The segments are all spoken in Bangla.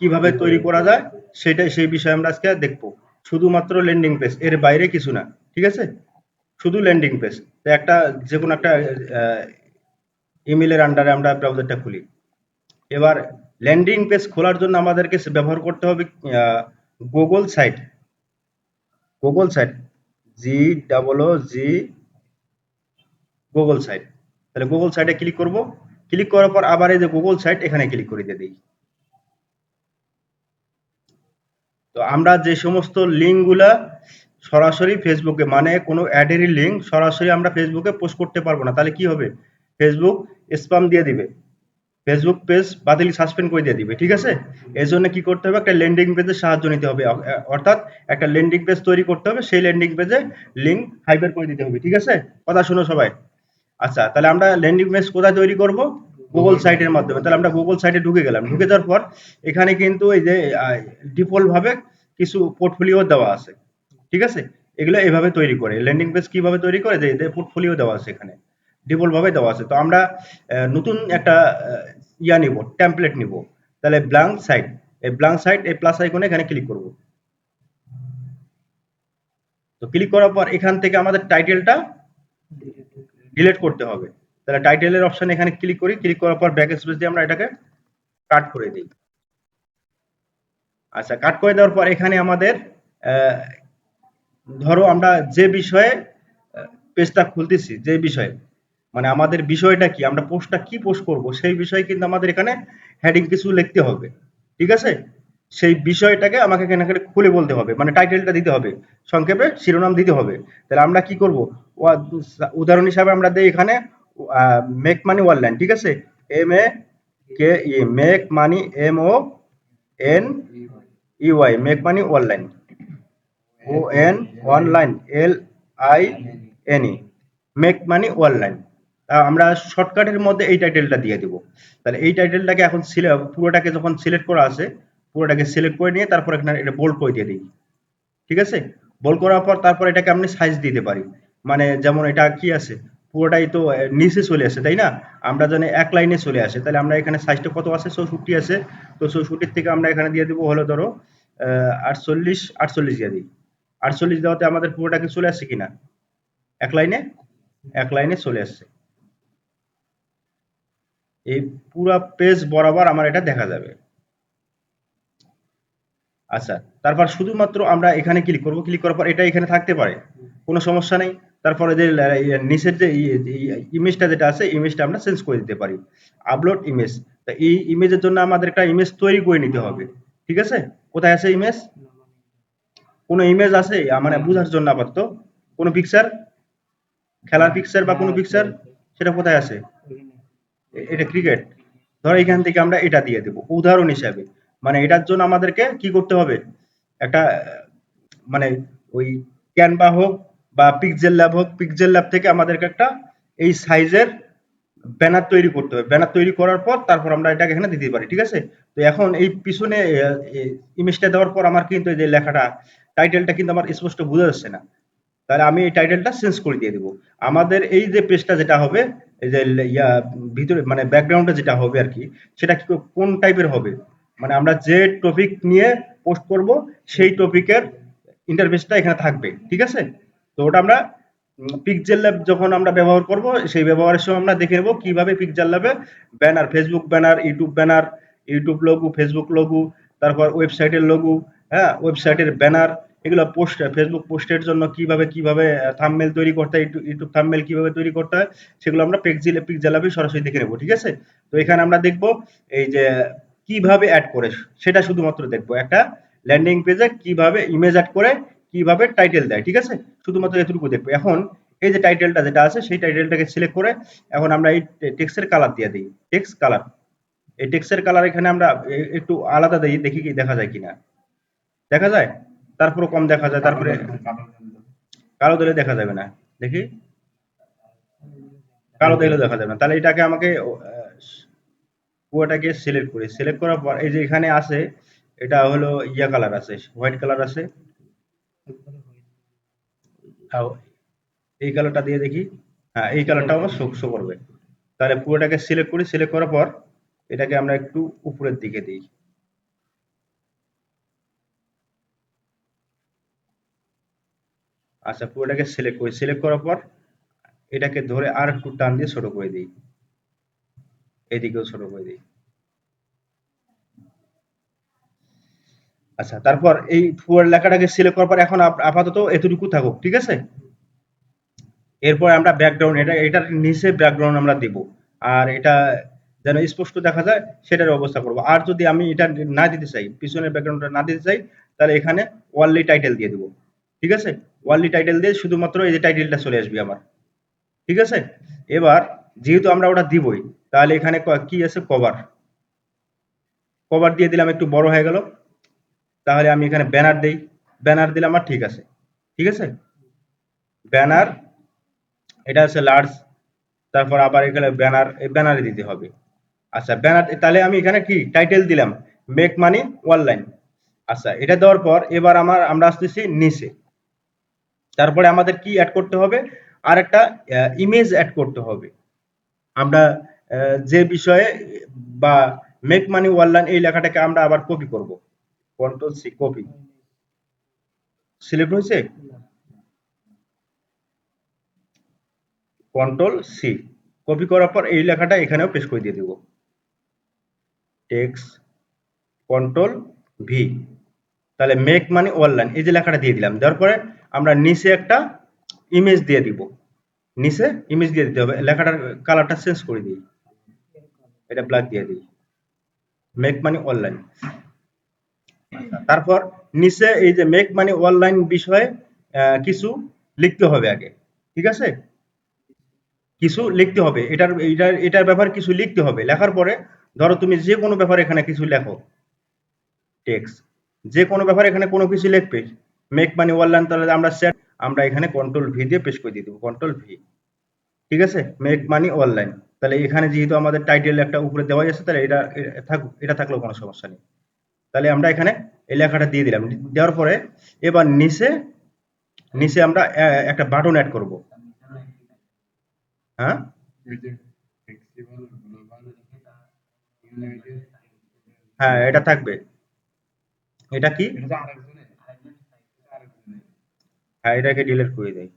কিভাবে তৈরি করা যায় সেই বিষয়ে আমরা আজকে দেখবো। শুধুমাত্র ল্যান্ডিং পেজ, এর বাইরে কিছু না, ঠিক আছে? শুধু ল্যান্ডিং পেজ। তো একটা যে কোনো একটা ইমেলের আন্ডারে আমরা ব্রাউজারটা খুলি। এবার ল্যান্ডিং পেজ খোলার জন্য আমাদেরকে ব্যবহার করতে হবে গুগল সাইট। গুগল সাইট, জি ডাবল ও জি, গুগল সাইট। তাহলে গুগল সাইটে ক্লিক করব। ক্লিক করার পর আবার এই যে গুগল সাইট, এখানে ক্লিক করে দিয়ে দিই। তো আমরা যে সমস্ত লিঙ্কগুলা সরাসরি ফেসবুকে, মানে কোনো অ্যাডেরই লিঙ্ক সরাসরি আমরা ফেসবুকে পোস্ট করতে পারবো না, তাহলে কি হবে? ফেসবুক স্প্যাম দিয়ে দিবে, ফেসবুক পেজ বাতিল, সাসপেন্ড করে দিয়ে দিবে, ঠিক আছে? এর জন্য কি করতে হবে? একটা ল্যান্ডিং পেজের সাহায্য নিতে হবে, অর্থাৎ একটা ল্যান্ডিং পেজ তৈরি করতে হবে, সেই ল্যান্ডিং পেজে লিঙ্ক হাইবার করে দিতে হবে, ঠিক আছে? কথা শুনো সবাই। আচ্ছা, তাহলে আমরা ল্যান্ডিং পেজ কোথায় তৈরি করব? গুগল সাইটের মাধ্যমে। তাহলে আমরা গুগল সাইটে ঢুকে গেলাম। ঢুকে যাওয়ার পর এখানে কিন্তু এই যে ডিফল্ট ভাবে কিছু পোর্টফোলিও দেওয়া আছে, ঠিক আছে? এগুলো এভাবে তৈরি করে। ল্যান্ডিং পেজ কিভাবে তৈরি করে, যে এদের পোর্টফোলিও দেওয়া আছে এখানে, ডিফল্ট ভাবে দেওয়া আছে। তো আমরা নতুন একটা নিব, টেমপ্লেট নিব। তাহলে ব্ল্যাঙ্ক সাইট, এই ব্ল্যাঙ্ক সাইট, এই প্লাস আইকনে এখানে ক্লিক করব। তো ক্লিক করার পর এখান থেকে আমাদের টাইটেলটা ডিলিট করতে হবে। তাহলে টাইটেলের অপশন এখানে ক্লিক করি। ক্লিক করার পর ব্যাক স্পেস দিয়ে আমরা এটাকে কাট করে দিই। আচ্ছা, কাট করে দেওয়ার পর এখানে আমাদের আহ, ধরো আমরা যে বিষয়ে পেজটা খুলতেছি, যে বিষয়ে, মানে আমাদের বিষয়টা কি, আমরা পোস্টটা কি পোস্ট করব, সেই বিষয়ে কিন্তু আমাদের এখানে হেডিং কিছু লিখতে হবে, ঠিক আছে? সেই বিষয়টাকে আমাকে এখানে খুলে বলতে হবে, মানে টাইটেলটা দিতে হবে, সংক্ষেপে শিরোনাম দিতে হবে। তাহলে আমরা কি করব? উদাহরণ হিসাবে আমরা দেই এখানে মেক মানি অনলাইন, ঠিক আছে? M A K E, make money, M O N E Y, make money online, O N online, L I N E, make money online. আমরা শর্টকাটের মধ্যে এই টাইটেলটা দিয়ে দিব। তাহলে এই টাইটেলটাকে এখন পুরোটাকে যখন সিলেক্ট করা আছে, পুরোটাকে সিলেক্ট করে নিয়ে তারপর এখানে এটা বোল্ড করে দিয়ে দিই, ঠিক আছে? বোল্ড করার পর তারপর এটাকে আপনি সাইজ দিতে পারি, মানে যেমন এটা কি আছে, পুরোটাই তো নিচে চলে আসে, তাই না? আমরা জানি এক লাইনে চলে আসে, তাহলে আমরা এখানে সাইজটা কত আছে, 64 আছে। তো 64 থেকে আমরা এখানে দিয়ে দিব হলো ধরো 48, 48 দিয়ে দিই। 48 দেওয়াতে আমাদের পুরোটাকে চলে আসছে কিনা, এক লাইনে, এক লাইনে চলে আসছে। এই পুরা পেজ বরাবর আমার এটা দেখা যাবে। আচ্ছা, তারপর শুধুমাত্র আমরা এখানে ক্লিক করব। ক্লিক করার পর এটা এখানে থাকতে পারে, কোনো সমস্যা নেই। তারপরে যে নিচের যে ইমেজটা যেটা আছে, ইমেজটা আমরা চেঞ্জ করে দিতে পারি, আপলোড ইমেজ। তা এই ইমেজের জন্য আমাদের একটা ইমেজ তৈরি করে নিতে হবে, ঠিক আছে? কোথায় আছে ইমেজ? কোনো ইমেজ আছে মানে বোঝার জন্য আপাতত, কোনো পিকচার, খেলার পিকচার বা কোনো পিকচার, সেটা কোথায় আছে? এটা ক্রিকেট। ধরো এখান থেকে আমরা এটা দিয়ে দেব উদাহরণ হিসাবে। মানে এটার জন্য আমাদেরকে কি করতে হবে? একটা মানে ওই ক্যানভা হোক বা পিক্সেল ল্যাব হোক, পিক্সেল ল্যাব থেকে আমাদেরকে একটা এই সাইজের ব্যানার তৈরি করতে হবে। ব্যানার তৈরি করার পর তারপর আমরা এটাকে এখানে দিতে পারি, ঠিক আছে? তো এখন এই পিছনে ইমেজটা দেওয়ার পর আমার কিন্তু এই যে লেখাটা, টাইটেলটা কিন্তু আমার স্পষ্ট বোঝা যাচ্ছে না। তাহলে আমি এই টাইটেলটা চেঞ্জ করে দিয়ে দিব। আমাদের এই যে পেজটা যেটা হবে, এই যে ভিতরে মানে ব্যাকগ্রাউন্ডে যেটা হবে আর কি, সেটা কোন টাইপের হবে, মানে আমরা যে টপিক নিয়ে পোস্ট করব সেই টপিকের ইন্টারফেসটা এখানে থাকবে, ঠিক আছে? তো ওটা আমরা পিক্সেল ল্যাব যখন আমরা ব্যবহার করব, সেই ব্যবহারের সময় আমরা দেখে নেব কিভাবে পিক্সেল ল্যাবে banner, Facebook banner, YouTube banner, YouTube logo, Facebook logo, তারপর ওয়েবসাইটের লোগো, হ্যাঁ, ওয়েবসাইটের ব্যানার, এগুলো পোস্ট, ফেসবুক পোস্টের জন্য কিভাবে কিভাবে থাম্বনেল তৈরি করতে হয়, ইউটিউব থাম্বনেল কিভাবে তৈরি করতে হয়, সেগুলো আমরা পিক্সেল ল্যাবে সরাসরি দেখে নেব, ঠিক আছে? তো এখানে আমরা দেখব এই যে কিভাবে অ্যাড করে, সেটা শুধুমাত্র দেখবো। একটা ল্যান্ডিং পেজে কিভাবে ইমেজ অ্যাড করে, কিভাবে টাইটেল দেয়, ঠিক আছে? শুধুমাত্র এতটুকু দেখবো। এখন এই যে টাইটেলটা যেটা আছে, সেই টাইটেলটাকে সিলেক্ট করে এখন আমরা এই টেক্সটের কালার দিয়ে দিই, টেক্সট কালার। এই টেক্সটের কালার এখানে আমরা একটু আলাদা দিই, দেখি কি দেখা যায় কিনা। দেখা যায়? তারপরে কম দেখা যায়, তারপরে কালো দিলে দেখা যাবে না। দেখি, কালো দিলে দেখা যাবে না। তাহলে এটাকে আমাকে পুরোটাকে সিলেক্ট করি। সিলেক্ট করার পর এই যে এখানে আছে, এটা হলো ইয়া কালার আছে, হোয়াইট কালার আছে। আও এই কালারটা দিয়ে দেখি। হ্যাঁ, এই কালারটা আমার শো করবে। তাহলে পুরোটাকে সিলেক্ট করি। সিলেক্ট করার পর এটাকে আমরা একটু উপরের দিকে দিই। আচ্ছা, পুরোটাকে সিলেক্ট করি, সিলেক্ট করার পর এটাকে ধরে আর একটু টান দিয়ে ছোট করে দিই, এদিকেও ছোট করে দিই। আচ্ছা, তারপর এই ফুয়ার লেখাটাকে সিলেক্ট করার পর এখন আপাতত এতটুকু থাকুক, ঠিক আছে। এরপর আমরা ব্যাকগ্রাউন্ড, এটার নিচে ব্যাকগ্রাউন্ড আমরা দেব, আর এটা যেন স্পষ্ট দেখা যায় সেটার ব্যবস্থা করব। আর যদি আমি এটা না দিতে চাই, পিছনের ব্যাকগ্রাউন্ডটা না দিতে চাই, তাহলে এখানে ওয়ানলি টাইটেল দিয়ে দেবো, ঠিক আছে। ওয়ানলি টাইটেল দিয়ে শুধুমাত্র এই যে টাইটেলটা চলে আসবে আমার, ঠিক আছে। এবার যেহেতু আমরা ওটা দিবই, তাহলে এখানে কি আছে, কভার, কভার দিয়ে দিলাম, একটু বড় হয়ে গেল। তাহলে আমি এখানে ব্যানার দেই, ব্যানার দিলাম, আর ঠিক আছে, ঠিক আছে। ব্যানার, এটা হচ্ছে লার্জ, তারপর আবার এখানে ব্যানার, এই ব্যানারে দিতে হবে। আচ্ছা, ব্যানার, তাহলে আমি এখানে কি টাইটেল দিলাম, মেক মানি অনলাইন। আচ্ছা, এটা দেওয়ার পর এবার আমরা আসতেছি নিচে। তারপরে আমাদের কি অ্যাড করতে হবে, আর একটা ইমেজ অ্যাড করতে হবে। আমরা যে বিষয়ে বা মেক মানি অনলাইন এই লেখাটাকে আমরা আবার কপি করব, কন্ট্রোল সি, কপি। সিলেক্ট হয়েছে, কন্ট্রোল সি, কপি করার পর এই লেখাটা এখানেও পেস্ট করে দিয়ে দেব, টেক্সট, কন্ট্রোল ভি। তাহলে মেক মানে অনলাইন, এই যে লেখাটা দিয়ে দিলাম, দেওয়ার পরে আমরা নিচে একটা ইমেজ দিয়ে দিব, নিচে ইমেজ দিয়ে দিতে হবে, লেখাটার কালারটা চেঞ্জ করে দিই, এটা ব্ল্যাক দিয়ে দিই, মেক মানি অনলাইন। তারপর নিচে এই যে মেক মানি অনলাইন বিষয়ে কিছু লিখতে হবে আগে, ঠিক আছে। কিছু লিখতে হবে, এটার ব্যাপারে কিছু লিখতে হবে। লেখার পরে ধরো তুমি যে কোনো ব্যাপারে এখানে কিছু লেখো, টেক্সট, যে কোনো ব্যাপারে এখানে কোনো কিছু লিখবে, মেক মানি অনলাইন, তাহলে আমরা সেট, আমরা এখানে কন্ট্রোল ভি দিয়ে পেস্ট করে দিয়ে দেবো, কন্ট্রোল ভি, ঠিক আছে, মেক মানি অনলাইন। তাহলে এখানে যেহেতু আমাদের টাইটেল একটা উপরে দেওয়া আছে, তাহলে থাকুক, এটা থাকলেও কোনো সমস্যা নেই। তাহলে আমরা এখানে এই লেখাটা দিয়ে দিলাম, দেওয়ার পরে এবার নিচে, নিচে আমরা একটা বাটন অ্যাড করব। হ্যাঁ, হ্যাঁ, এটা থাকবে। এটা কি, হ্যাঁ, এটাকে ডিলিট করে দেয়,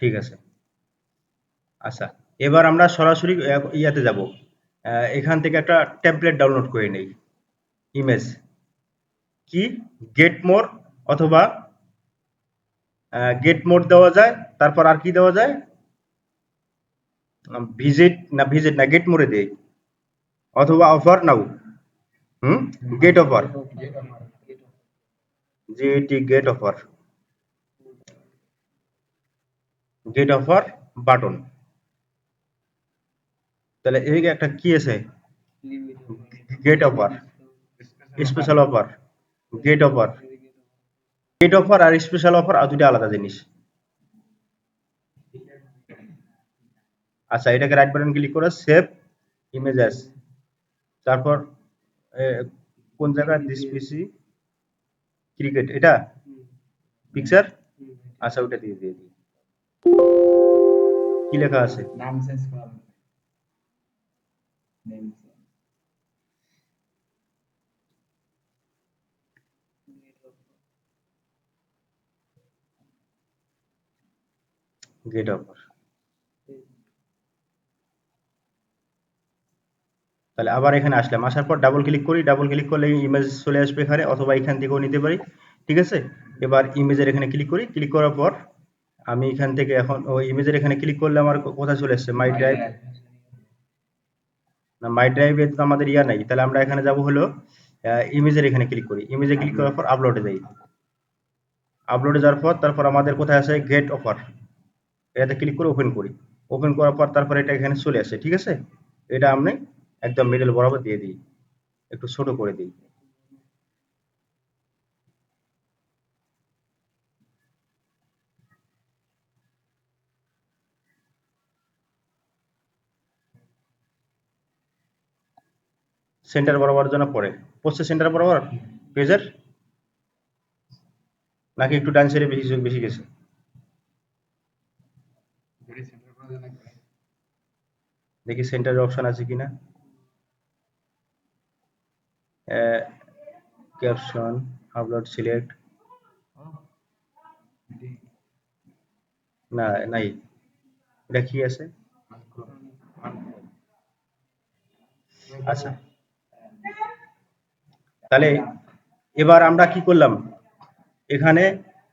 ঠিক আছে। আচ্ছা, এবার আমরা সরাসরি ইয়াতে যাব, এখান থেকে একটা টেমপ্লেট ডাউনলোড করে নেই, ইমেজ, কি, গেট মোর, অথবা গেট মোর দেওয়া যায়, তারপর আর কি দেওয়া যায়, ভিজিট না, গেট মোরে দেই, অথবা অফার নাও, হুম, গেট অফার, জিটি get offer, get offer button. তাহলে এই একটা কি আছে, get offer, special offer, get offer, get offer আর স্পেশাল অফার আর দুটো আলাদা জিনিস। আচ্ছা, এটাকে রাইট বাটন ক্লিক করে সেভ ইমেজেস, তারপর এ, কোন জায়গায় দিস পিসি ক্রিকেট, এটা পিকচার, আচ্ছা ওটা দিয়ে দিয়ে দিই। কি লেখা আছে, গেট অফার। তাহলে আবার এখানে আসলাম, আসার পর ডাবল ক্লিক করি, ডাবল ক্লিক করলে ইমেজ চলে আসবে এখানে, অথবা এখান থেকেও নিতে পারি, ঠিক আছে। এবার ইমেজের এখানে ক্লিক করি, ক্লিক করার পর আমি এখান থেকে এখন ওই ইমেজের এখানে ক্লিক করলে আমার কোথায় চলে আসছে, মাই ড্রাইভ, না মাই ড্রাইভে তো আমাদের ইয়া নাই, তাহলে আমরা এখানে যাব হলো ইমেজের এখানে ক্লিক করি, ইমেজে ক্লিক করার পর আপলোডে যাই, আপলোডে যাওয়ার পর তারপর আমাদের কোথায় আছে, গেট অফার, এটাতে ক্লিক করে ওপেন করি, ওপেন করার পর তারপর এটা এখানে চলে আসে, ঠিক আছে। এটা আমি একদম মিডল বরাবর দিয়ে দিই, একটু ছোট করে দিই। সেন্টার বরাবর জন্য পরে, পোস্টের সেন্টার বরাবর পেজের, নাকি একটু ডান সাইডে বেশি বেশি গেছে, দেখি সেন্টারের অপশন আছে কিনা। ক্যাপশন আপলোড সিলেক্ট না নাই, এটা কি আছে? আচ্ছা, তাহলে এবার আমরা কি করলাম, এখানে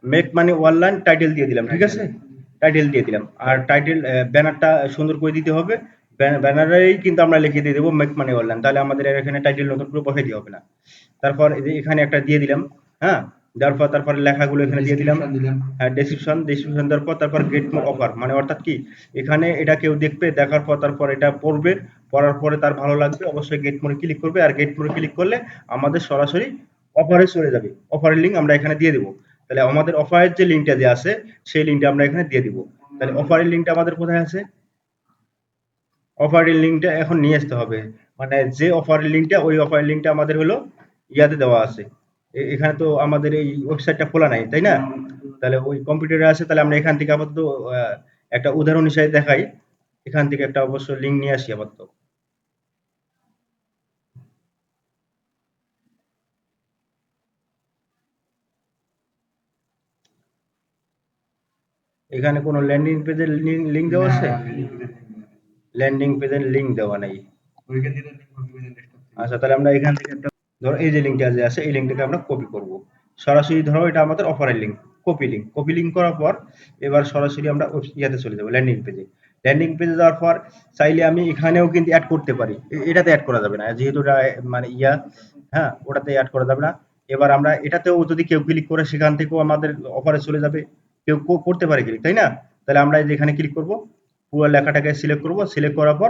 মেক মানি অনলাইন টাইটেল দিয়ে দিলাম, ঠিক আছে, টাইটেল দিয়ে দিলাম, আর টাইটেল ব্যানারটা সুন্দর করে দিতে হবে, ব্যানারেই কিন্তু আমরা লিখে দিয়ে দেবো মেক মানি অনলাইন, তাহলে আমাদের আর এখানে টাইটেল নতুন করে বসাইতে হবে না। তারপর এই যে এখানে একটা দিয়ে দিলাম, হ্যাঁ, দেওয়ার পর তারপরে লেখাগুলো এখানে দিয়ে দিলাম, হ্যাঁ, ডেসক্রিপশন দেওয়ার পর তারপর গেট মোর অফার, মানে অর্থাৎ কি, এখানে এটা কেউ দেখবে, দেখার পর তারপর এটা পড়বে, পড়ার পরে তার ভালো লাগবে, অবশ্যই গেট মোড়ে ক্লিক করবে, আর গেট মোড়ে ক্লিক করলে আমাদের সরাসরি অফারে চলে যাবে, অফারের লিঙ্ক আমরা এখানে দিয়ে দেবো। তাহলে আমাদের অফারের যে লিঙ্কটা যে আছে সেই লিঙ্কটা আমরা এখানে দিয়ে দিব। তাহলে অফারের লিঙ্কটা আমাদের কোথায় আছে, অফারের লিঙ্কটা এখন নিয়ে আসতে হবে, মানে যে অফারের লিঙ্কটা, ওই অফারের লিঙ্কটা আমাদের হলো ইয়াতে দেওয়া আছে, এখানে তো আমাদের এই ওয়েবসাইটটা খোলা নাই, তাই না? তাহলে ওই কম্পিউটারে আছে, তাহলে আমরা এখান থেকে আপাতত একটা উদাহরণ হিসেবে দেখাই, এখান থেকে একটা অবশ্য লিঙ্ক নিয়ে আসি আপাতত। এখানে কোনো ল্যান্ডিং পেজের লিঙ্ক দেওয়া আছে? ল্যান্ডিং পেজের লিঙ্ক দেওয়া নাই। আচ্ছা, তাহলে আমরা এখান থেকে একটা, ধরো এই যে লিঙ্কটা যে আছে এই লিঙ্কটাকে আমরা কপি করব, সরাসরি ধরো এটা আমাদের অফারের লিঙ্ক, কপি লিঙ্ক করার পর এবার সরাসরি আমরা ইয়াতে চলে যাবো, ল্যান্ডিং পেজে। ল্যান্ডিং পেজে যাওয়ার পর চাইলে আমি এখানেও কিন্তু অ্যাড করতে পারি, এটাতে অ্যাড করা যাবে না যেহেতু এটা মানে ইয়া, হ্যাঁ, ওটাতে অ্যাড করা যাবে না। এবার আমরা এটাতেও যদি কেউ ক্লিক করে সেখান থেকেও আমাদের অফারে চলে যাবে, কেউ করতে পারে ক্লিক, তাই না? তাহলে আমরা এই যে এখানে ক্লিক করব, পুরো লেখাটাকে সিলেক্ট করব, সিলেক্ট করার পর,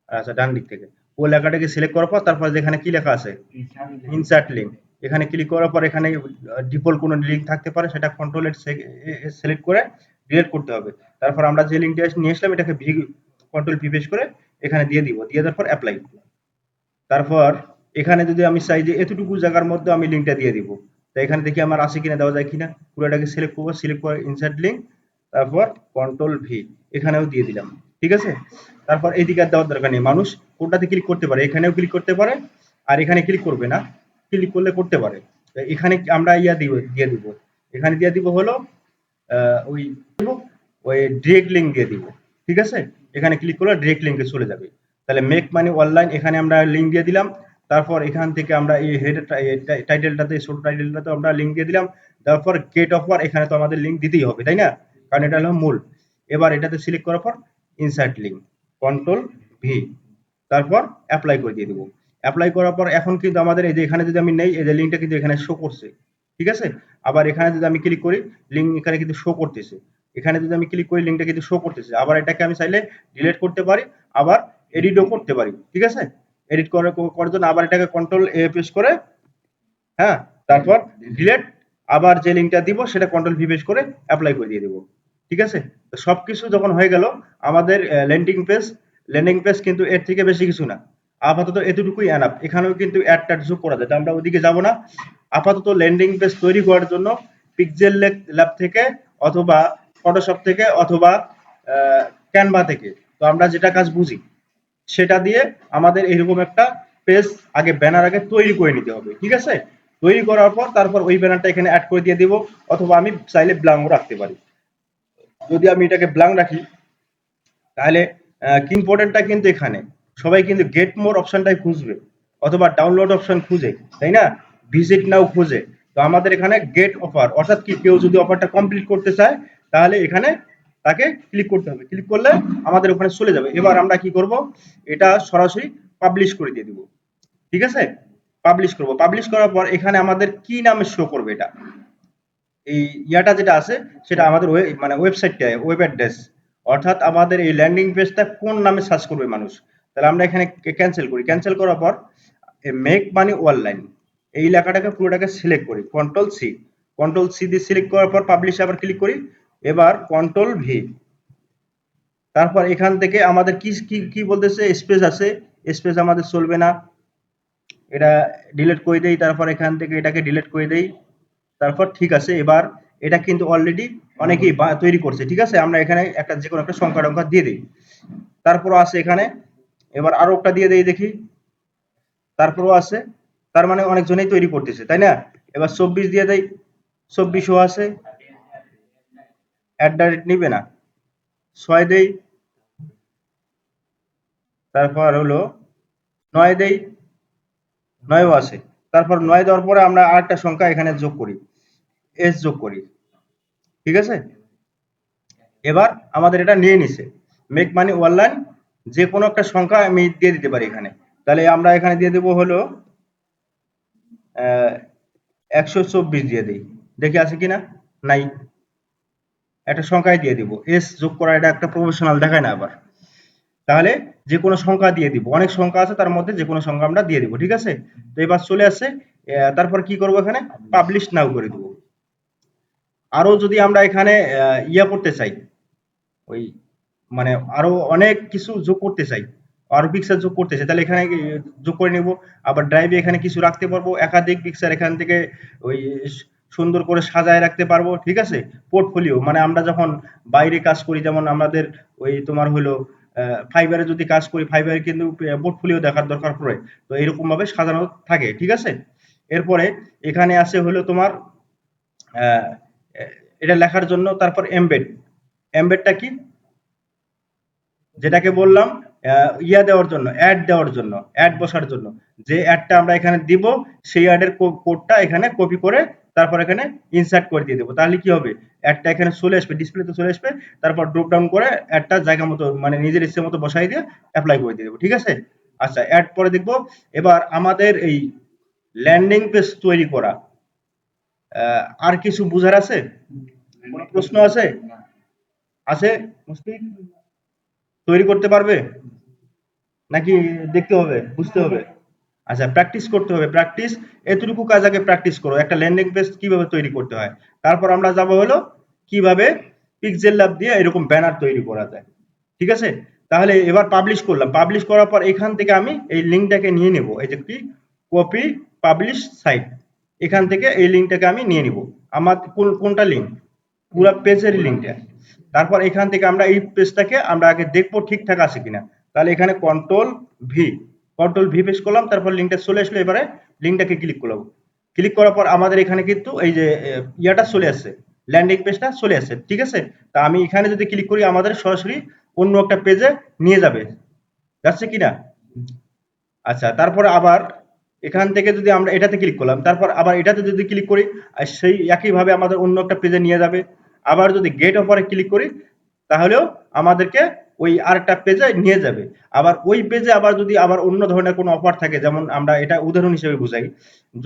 আচ্ছা ডান দিক থেকে পুরো লেখাটাকে সিলেক্ট করার পর তারপর যেখানে কি লেখা আছে ইনসার্ট লিঙ্ক, এখানে ক্লিক করার পর এখানে ডিফল্ট কোনো লিঙ্ক থাকতে পারে, সেটা কন্ট্রোল সিলেক্ট করে ডিলিট করতে হবে। তারপর আমরা যে লিঙ্কটা নিয়ে আসলাম এটাকে কন্ট্রোল ভি পেস্ট করে এখানে দিয়ে দিব, দিয়ে দেওয়ার পর অ্যাপ্লাই। তারপর এখানে যদি আমি চাই যে এতটুকু জায়গার মধ্যে আমি লিঙ্কটা দিয়ে দিব, তো এখানে দেখি আমার আছে কিনা, দেওয়া যায় কিনা, পুরোটাকে সিলেক্ট করবো, সিলেক্ট করে ইনসার্ট লিঙ্ক, তারপর কন্ট্রোল ভি, এখানেও দিয়ে দিলাম, ঠিক আছে। তারপর এদিকে আর দেওয়ার দরকার নেই, মানুষ কোনটাতে ক্লিক করতে পারে, এখানেও ক্লিক করতে পারে, আর এখানে ক্লিক করবে না, ক্লিক করলে করতে পারে। তো এখানে আমরা দিয়ে দিব, এখানে দিয়ে দিব হলো ওই ওই ডিরেক্ট লিঙ্ক দিয়ে দিব, ঠিক আছে। এখানে ক্লিক করলে ডিরেক্ট লিঙ্কে চলে যাবে। তাহলে মেক মানি অনলাইন এখানে আমরা লিঙ্ক দিয়ে দিলাম, তারপর এখান থেকে আমরা এই হেড টাইটেলটাতে, ছোট টাইটেলটাতে আমরা লিঙ্ক দিয়ে দিলাম, তারপর গেট অফার, এখানে তো আমাদের লিঙ্ক দিতেই হবে, তাই না, কারণ এটা হলো মূল। এবার এটাতে সিলেক্ট করার পর ইনসার্ট লিঙ্ক, কন্ট্রোল ভি, তারপর অ্যাপ্লাই করে দিয়ে দেবো। অ্যাপ্লাই করার পর এখন কিন্তু আমাদের এই যে এখানে যদি আমি নেই, এই যে লিঙ্কটা কিন্তু এখানে শো করছে, ঠিক আছে। আবার এখানে যদি আমি ক্লিক করি, লিঙ্ক এখানে কিন্তু শো করতেছে, এখানে যদি আমি ক্লিক করি লিঙ্কটা কিন্তু শো করতেছে। আবার এটাকে আমি চাইলে ডিলিট করতে পারি, আবার এডিটও করতে পারি, ঠিক আছে। এডিট করার জন্য আবার এটাকে কন্ট্রোল এ প্রেস করে, হ্যাঁ, তারপর ডিলিট, আবার যে লিঙ্কটা দিব সেটা কন্ট্রোল ভি প্রেস করে অ্যাপ্লাই করে দিয়ে দিব, ঠিক আছে। তো সবকিছু যখন হয়ে গেল আমাদের ল্যান্ডিং পেজ কিন্তু এর থেকে বেশি কিছু না, আপাতত এতটুকুই এনাফ। এখানেও কিন্তু অ্যাড ট্যাড যোগ করা যায়, আমরা ওইদিকে যাব না। আপাতত ল্যান্ডিং পেজ তৈরি করার জন্য পিক্সেল ল্যাব থেকে অথবা ফটোশপ থেকে অথবা ক্যানভা থেকে, তো আমরা যেটা কাজ বুঝি সেটা দিয়ে আমাদের এরকম একটা পেজ আগে, ব্যানার আগে তৈরি করে নিতে হবে, ঠিক আছে। তৈরি করার পর তারপর ওই ব্যানারটা এখানে অ্যাড করে দিয়ে দিব, অথবা আমি চাইলে ব্ল্যাঙ্কও রাখতে পারি। যদি আমি এটাকে ব্ল্যাঙ্ক রাখি তাহলে ইম্পর্টেন্টটা কিন্তু এখানে সবাই কিন্তু গেট মোর অপশনটাই খুঁজবে, অথবা ডাউনলোড অপশন খুঁজে, তাই না, ভিজিট নাও খুঁজে। তো আমাদের এখানে গেট অফার, অর্থাৎ কি, কেউ যদি অফারটা কমপ্লিট করতে চায় তাহলে এখানে তাকে ক্লিক করতে হবে, ক্লিক করলে আমাদের ওখানে চলে যাবে। এবার আমরা কি করব, এটা সরাসরি পাবলিশ করে দিয়ে দিব, ঠিক আছে। পাবলিশ করব, পাবলিশ করার পর এখানে আমাদের কি নামে শো করবে, এটা এই ইয়াটা যেটা আছে সেটা আমাদের মানে ওয়েবসাইটটা, ওয়েব অ্যাড্রেস, অর্থাৎ আমাদের এই ল্যান্ডিং পেজটা কোন নামে সার্চ করবে মানুষ। তাহলে আমরা এখানে ক্যান্সেল করি, ক্যান্সেল করার পর মেক মানি অনলাইন এই লেখাটাকে পুরোটাকে সিলেক্ট করি, কন্ট্রোল সি দিয়ে সিলেক্ট করার পর পাবলিশে আবার ক্লিক করি, এবার কন্ট্রোল ভি, তারপর এখান থেকে আমাদের কি কি কি বলতেছে, স্পেস আছে, স্পেস আমাদের চলবে না, এটা ডিলিট করে দেই, তারপর এখান থেকে এটাকে ডিলিট করে দেই, তারপর ঠিক আছে। এবার এটা কিন্তু অলরেডি অনেকেই তৈরি করছে, ঠিক আছে। আমরা এখানে একটা যে কোনো একটা সংখ্যা টংখ্যা দিয়ে দিই, তারপর আছে এখানে, এবার আরো একটা দিয়ে দেই দেখি, তারপরও আছে, তার মানে অনেকজনেই তৈরি করতেছে, তাই না? এবার 24 দিয়ে দেই, 24ও আছে, নিবে না। 6 দেই, তারপর হলো 9 দেই, 9ও আছে। তারপর 9 দেওয়ার পরে আমরা আরেকটা সংখ্যা এখানে যোগ করি, এস যোগ করি, ঠিক আছে? এবার আমাদের এটা নিয়ে নিছে, মেক মানি অনলাইন, যে কোনো একটা সংখ্যা আমি দিয়ে দিতে পারি এখানে। তাহলে আমরা এখানে দিয়ে দেবো হলো 124 দিয়ে দিই, দেখি আছে কিনা। নাই, একটা সংখ্যায় দিয়ে দিব, এস যোগ করা এটা একটা প্রফেশনাল দেখায় না আবার। তাহলে যে কোনো সংখ্যা দিয়ে দিব, অনেক সংখ্যা আছে তার মধ্যে যে কোনো সংখ্যা আমরা দিয়ে দিব, ঠিক আছে? তো এবার চলে আসছে, তারপর কি করব, এখানে পাবলিশ নাও করে দিব। আরো যদি আমরা এখানে ইয়া করতে চাই, ওই মানে আরো অনেক কিছু যোগ করতে চাই, আরো পিকচার যোগ করতে চাই, তাহলে এখানে যোগ করে নিব। আবার ড্রাইভে এখানে কিছু রাখতে পারবো, একাধিক পিকচার এখান থেকে ওই সুন্দর করে সাজায় রাখতে পারবো, ঠিক আছে? পোর্টফোলিও মানে আমরা যখন বাইরে কাজ করি, যেমন আমাদের ওই তোমার হলো ফাইবারে যদি কাজ করি, ফাইবারে কিন্তু পোর্টফোলিও দেখার দরকার পড়ে, তো এরকম ভাবে সাজানো থাকে, ঠিক আছে? এরপরে এখানে আছে হলো তোমার আহ, এটা লেখার জন্য, তারপর এমবেড। এমবেডটা কি, যেটাকে বললাম ইয়া দেওয়ার জন্য, অ্যাড দেওয়ার জন্য, অ্যাড বসার জন্য, যে অ্যাডটা আমরা এখানে দিব সেই অ্যাডের কোডটা এখানে কপি করে তারপর এখানে ইনসার্ট করে দিয়ে দেবো, তাহলে কি হবে, অ্যাডটা এখানে চলে আসবে, ডিসপ্লেতে চলে আসবে, তারপর ড্রপ ডাউন করে অ্যাডটা জায়গা মতো মানে নিজের ইচ্ছে মতো বসাই দিয়ে অ্যাপ্লাই করে দিয়ে দেবো, ঠিক আছে? আচ্ছা, অ্যাড পরে দেখবো। এবার আমাদের এই ল্যান্ডিং পেজ তৈরি করা, আর কিছু বুঝার আছে, কোনো প্রশ্ন আছে? আছে মুশফিক? তৈরি করতে পারবে নাকি দেখতে হবে, বুঝতে হবে? আচ্ছা, প্র্যাকটিস করতে হবে, প্র্যাকটিস। এতটুকু কাজ আগে প্র্যাকটিস করো, একটা ল্যান্ডিং পেজ কিভাবে তৈরি করতে হয়। তারপর আমরা যাব হলো কিভাবে পিক্সেল ল্যাব দিয়ে এরকম ব্যানার তৈরি করা যায়, ঠিক আছে? তাহলে এবার পাবলিশ করলাম, পাবলিশ করার পর এখান থেকে আমি এই লিঙ্কটাকে নিয়ে নেব, এই যে কি কপি পাবলিশ সাইট, এখান থেকে এই লিঙ্কটাকে আমি নিয়ে নিব। আমার কোনটা লিঙ্ক, পুরো পেজের লিঙ্কটা। তারপর এখান থেকে আমরা এই পেজটাকে আমরা আগে দেখবো ঠিকঠাক আছে কিনা। তাহলে এখানে ভি কন্ট্রোল ভি পেশ করলাম, তারপর লিঙ্কটা চলে আসলো। এবারে লিঙ্কটাকে ক্লিক করলাম, ক্লিক করার পর আমাদের এখানে কিন্তু এই যে ইয়াটা চলে আসছে, ল্যান্ডিং পেজটা চলে আসছে, ঠিক আছে? তা আমি এখানে যদি ক্লিক করি আমাদের সরাসরি অন্য একটা পেজে নিয়ে যাবে, যাচ্ছে কিনা? আচ্ছা, তারপরে আবার এখান থেকে যদি আমরা এটাতে ক্লিক করলাম, তারপর আবার এটাতে যদি ক্লিক করি, আর সেই একইভাবে আমাদের অন্য একটা পেজে নিয়ে যাবে। আবার যদি গেট অফারে ক্লিক করি তাহলেও আমাদেরকে ওই আরেকটা পেজে নিয়ে যাবে। আবার ওই পেজে আবার যদি আবার অন্য ধরনের কোনো অফার থাকে, যেমন আমরা এটা উদাহরণ হিসেবে বুঝাই,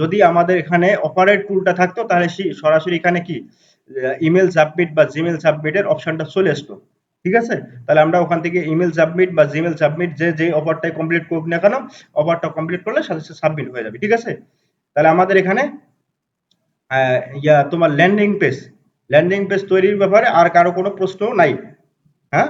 যদি আমাদের এখানে অফারের টুলটা থাকতো তাহলে সরাসরি এখানে কি ইমেল সাবমিট বা জিমেল সাবমিটের অপশনটা চলে আসতো, ঠিক আছে? তাহলে আমরা ওখান থেকে ইমেল সাবমিট বা জিমেল সাবমিট, যে অফারটাই কমপ্লিট করুক না কেন, অফারটা কমপ্লিট করলে সাথে সাথে সাবমিট হয়ে যাবে, ঠিক আছে? তাহলে আমাদের এখানে তোমার ল্যান্ডিং পেজ তৈরির ব্যাপারে আর কারো কোনো প্রশ্ন নাই, হ্যাঁ?